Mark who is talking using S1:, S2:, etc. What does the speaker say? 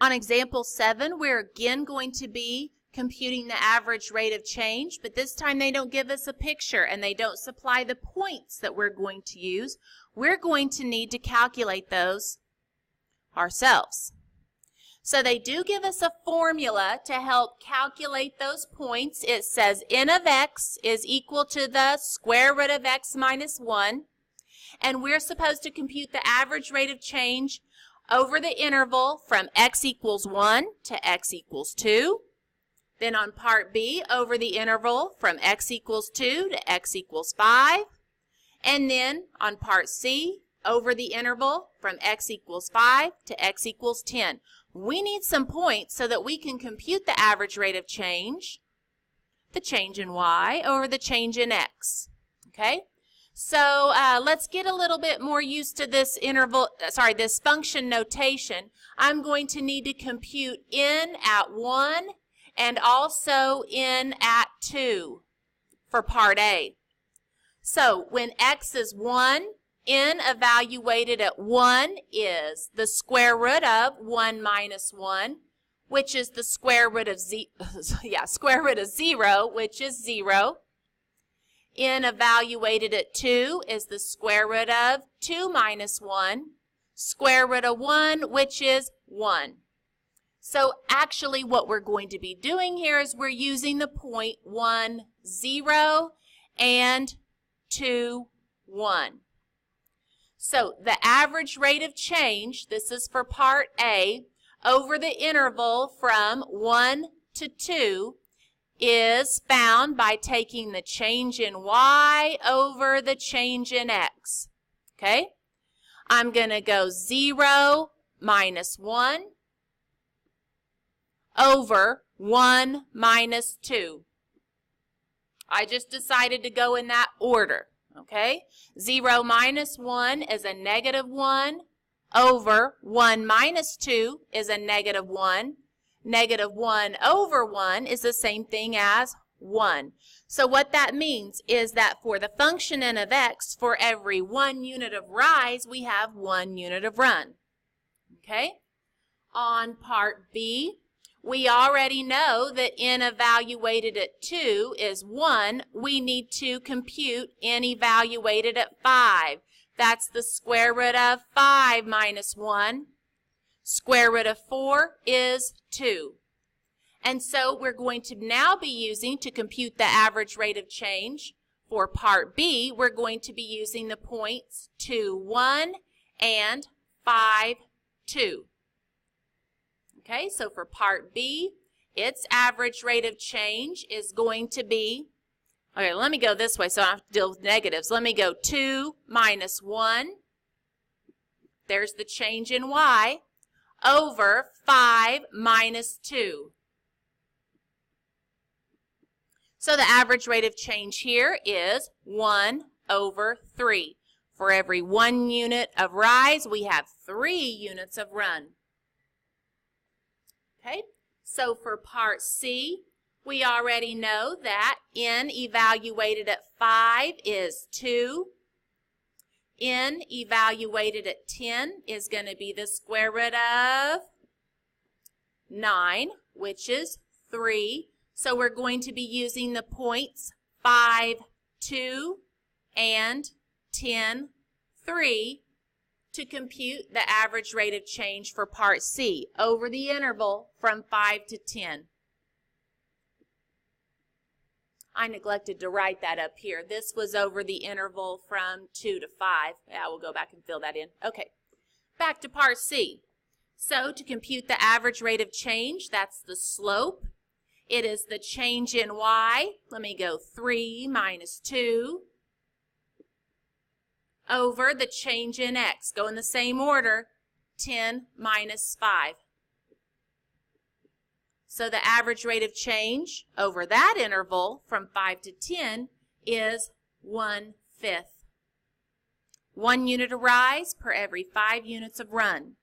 S1: On example 7, we're again going to be computing the average rate of change, but this time they don't give us a picture and they don't supply the points that we're going to use. We're going to need to calculate those ourselves. So they do give us a formula to help calculate those points. It says n of x is equal to the square root of x minus 1. And we're supposed to compute the average rate of change over the interval from x equals 1 to x equals 2. Then on part B, over the interval from x equals 2 to x equals 5. And then on part C, over the interval from x equals 5 to x equals 10. We need some points so that we can compute the average rate of change, the change in y over the change in x. Okay? So let's get a little bit more used to this this function notation. I'm going to need to compute n at 1 and also n at 2 for part A. So when x is 1, n evaluated at 1 is the square root of 1 minus 1, which is the square root of square root of 0, which is 0. N evaluated at 2 is the square root of 2 minus 1, square root of 1, which is 1. So actually what we're going to be doing here is we're using the point 1, 0 and 2, 1. So the average rate of change, this is for part A, over the interval from 1 to 2 is found by taking the change in y over the change in x. Okay? I'm going to go 0 minus 1 over 1 minus 2. I just decided to go in that order. Okay? 0 minus 1 is a negative 1 over 1 minus 2 is a negative 1. Negative 1 over 1 is the same thing as 1. So what that means is that for the function n of x, for every 1 unit of rise, we have 1 unit of run. Okay? On part B, we already know that n evaluated at 2 is 1. We need to compute n evaluated at 5. That's the square root of 5 minus 1. Square root of 4 is 2. And so we're going to now be using, to compute the average rate of change for part B, we're going to be using the points 2, 1 and 5, 2. Okay, so for part B, its average rate of change is going to be, okay, let me go this way so I don't have to deal with negatives. Let me go 2 minus 1. There's the change in y over 5 minus 2. So the average rate of change here is 1 over 3. For every 1 unit of rise, we have 3 units of run. Okay, so for part C, we already know that n evaluated at 5 is 2. N evaluated at 10 is going to be the square root of 9, which is 3. So we're going to be using the points 5, 2 and 10, 3 to compute the average rate of change for part C over the interval from 5 to 10. I neglected to write that up here. This was over the interval from 2 to 5. Yeah, we'll go back and fill that in. Okay, back to part C. So to compute the average rate of change, that's the slope. It is the change in y. Let me go 3 minus 2 over the change in x. Go in the same order, 10 minus 5. So the average rate of change over that interval from 5 to 10 is 1/5. 1 unit of rise per every 5 units of run.